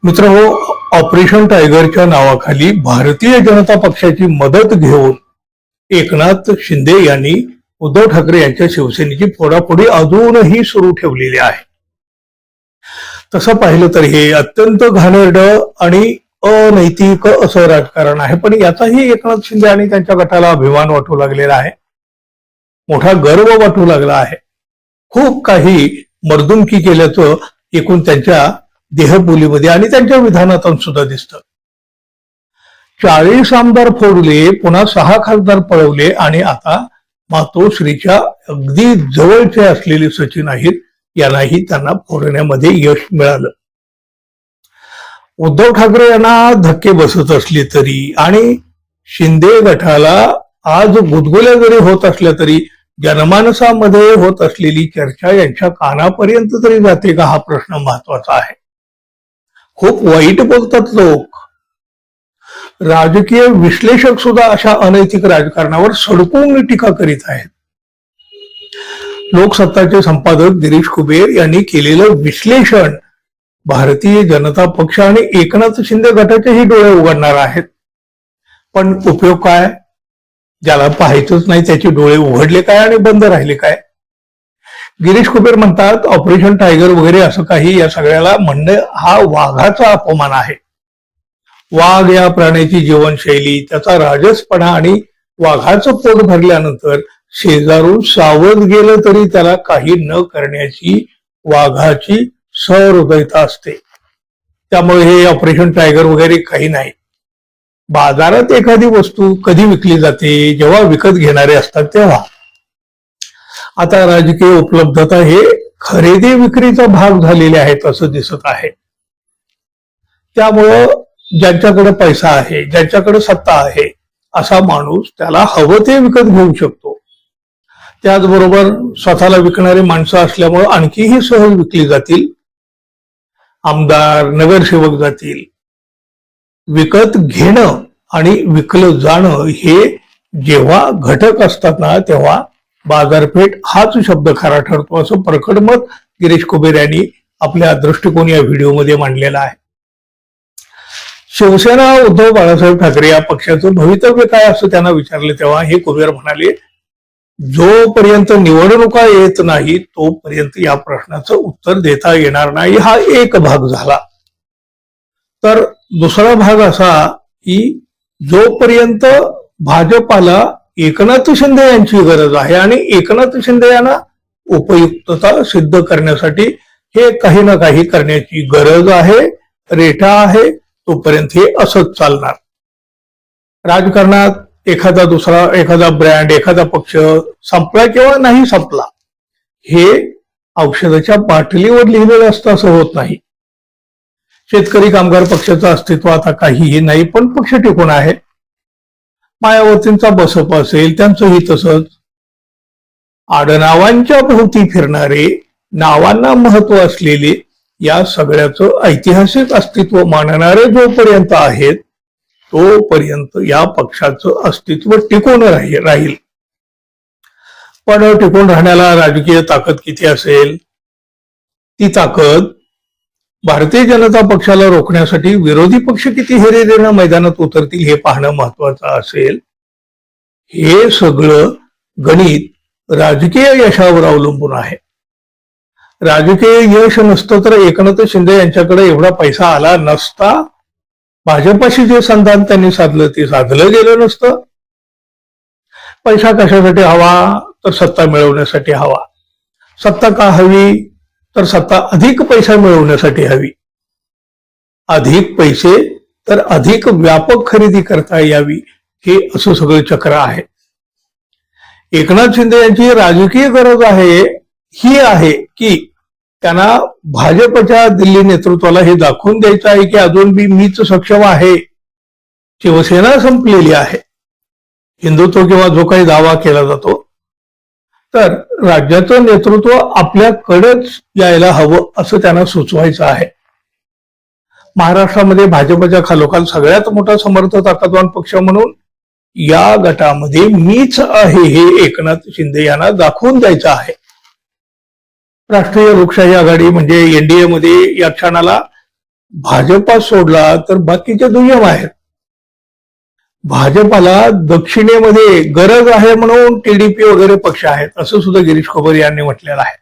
मित्रहो, ऑपरेशन टायगरच्या नावाखाली भारतीय जनता पक्षाची मदत घेऊन एकनाथ शिंदे यांनी उद्धव ठाकरे यांच्या शिवसेनेची फोडाफोडी अजूनही सुरू ठेवलेली आहे. तसं पाहिलं तर हे अत्यंत घाणेरडं आणि अनैतिक असं राजकारण आहे. पण याचाही एकनाथ शिंदे आणि त्यांच्या गटाला अभिमान वाटू लागलेला आहे, मोठा गर्व वाटू लागला आहे. खूप काही मर्दुमकी केल्याचं एकूण त्यांच्या देहबोलीमध्ये आणि त्यांच्या विधानातून सुद्धा दिसतं. 40 आमदार फोडले, पुन्हा 6 खासदार पळवले आणि आता मातोश्रीच्या अगदी जवळचे असलेले सचिन अहिर यांनाही त्यांना फोडण्यामध्ये यश मिळालं. उद्धव ठाकरे यांना धक्के बसत असले तरी आणि शिंदे गटाला आज गुदगुल्या जरी होत असल्या तरी जनमानसामध्ये होत असलेली चर्चा यांच्या कानापर्यंत तरी जाते का, हा प्रश्न महत्वाचा आहे. खूप वाईट बोलतात लोक. राजकीय विश्लेषक सुद्धा अशा अनैतिक राजकारणावर सडकून टीका करीत आहेत. लोकसत्ताचे संपादक गिरीश कुबेर यांनी केलेलं विश्लेषण भारतीय जनता पक्ष आणि एकनाथ शिंदे गटाचेही डोळे उघडणार आहेत. पण उपयोग काय? ज्याला पाहायचंच नाही त्याचे डोळे उघडले काय आणि बंद राहिले काय? गिरीश कुबेर म्हणतात, ऑपरेशन टायगर वगैरे असं काही या सगळ्याला म्हणणं हा वाघाचा अपमान आहे. वाघ या प्राण्याची जीवनशैली, त्याचा राजसपणा आणि वाघाचं पोट भरल्यानंतर शेजारून सावध गेलं तरी त्याला काही न करण्याची वाघाची सहृदयता असते. त्यामुळे हे ऑपरेशन टायगर वगैरे काही नाही. बाजारात एखादी वस्तू कधी विकली जाते? जेव्हा विकत घेणारे असतात तेव्हा. आता राजकीय उपलब्धता हे खरेदी विक्रीचा भाग झालेले आहेत असं दिसत आहे. त्यामुळं ज्यांच्याकडे पैसा आहे, ज्यांच्याकडे सत्ता आहे, असा माणूस त्याला हवं ते विकत घेऊ शकतो. त्याचबरोबर स्वतःला विकणारी माणसं असल्यामुळं आणखीही सहज विकली जातील. आमदार, नगरसेवक जातील. विकत घेणं आणि विकलं जाणं हे जेव्हा घटक असतात ना, तेव्हा बाजारपेठ हाच शब्द खरा ठरतो, असं प्रकट मत गिरीश कुबेर यांनी आपल्या दृष्टिकोन या व्हिडिओमध्ये मांडलेला आहे. शिवसेना उद्धव बाळासाहेब ठाकरे या पक्षाचं भवितव्य काय असं त्यांना विचारले तेव्हा हे कुबेर म्हणाले, जोपर्यंत निवडणुका येत नाही तोपर्यंत या प्रश्नाचं उत्तर देता येणार नाही. हा एक भाग झाला. तर दुसरा भाग असा की जोपर्यंत भाजपाला एकनाथ शिंदे यांची गरज आहे आणि एकनाथ शिंदे यांना उपयुक्तता सिद्ध करण्यासाठी हे काही ना काही करण्याची गरज आहे, रेटा आहे, तोपर्यंत हे असंच चालणार. राजकारणात एखादा ब्रँड, एखादा पक्ष संपला किंवा नाही संपला हे औषधाच्या बाटलीवर लिहिलेलं असतं असं होत नाही. शेतकरी कामगार पक्षाचं अस्तित्व आता काहीही नाही, पण पक्ष टिकून आहे. मायावतींचा बसप असेल त्यांचंही तसंच. आडनावांच्या भोवती फिरणारे, नावांना महत्व असलेले या सगळ्याचं ऐतिहासिक अस्तित्व मानणारे जोपर्यंत आहेत तोपर्यंत या पक्षाचं अस्तित्व टिकून राहील. पण टिकून राहण्याला राजकीय ताकद किती असेल? ती ताकद भारतीय जनता पक्षाला रोखण्यासाठी विरोधी पक्ष किती हिरिरीनं मैदानात उतरतील हे पाहणं महत्वाचं असेल. हे सगळं गणित राजकीय यशावर अवलंबून आहे. राजकीय यश नसतं तर एकनाथ शिंदे यांच्याकडे एवढा पैसा आला नसता. भाजपाशी जे संधान त्यांनी साधलं ते साधलं गेलं नसतं. पैसा कशासाठी हवा? तर सत्ता मिळवण्यासाठी हवा. सत्ता का हवी? तर सत्ता अधिक पैसा मिळवण्यासाठी हवी. अधिक पैसे तर अधिक व्यापक खरेदी करता यावी, हे असं सगळं चक्र आहे. एकनाथ शिंदे यांची राजकीय गरज ही आहे की त्यांना भाजपच्या दिल्ली नेतृत्वाला हे दाखवून द्यायचं आहे की अजून बी मीच सक्षम आहे. शिवसेना संपलेली आहे. हिंदुत्व किंवा जो काही दावा केला जातो तर राज्याचं नेतृत्व आपल्याकडेच यायला हवं असं त्यांना सुचवायचं आहे. महाराष्ट्रामध्ये भाजपच्या खालोखाल सगळ्यात मोठा समर्थ ताकदवान पक्ष म्हणून या गटामध्ये मीच आहे हे एकनाथ शिंदे यांना दाखवून द्यायचं आहे. राष्ट्रीय लोकशाही आघाडी म्हणजे एनडीए मध्ये या क्षणाला भाजपा सोडला तर बाकीचे दुय्यम आहेत. भाजपाला दक्षिणेमध्ये गरज आहे म्हणून टीडीपी वगैरे पक्ष आहेत असं सुद्धा गिरीश खोबर यांनी म्हटलेलं आहे.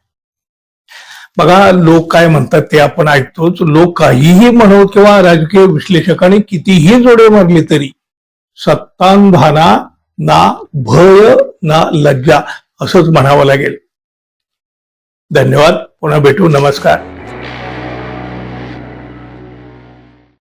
बघा, लोक काय म्हणतात ते आपण ऐकतोच. लोक काहीही म्हणत किंवा राजकीय विश्लेषकांनी कितीही जोडे मारली तरी सत्तांधाना ना भय ना लज्जा असंच म्हणावं लागेल. धन्यवाद. पुन्हा भेटू. नमस्कार.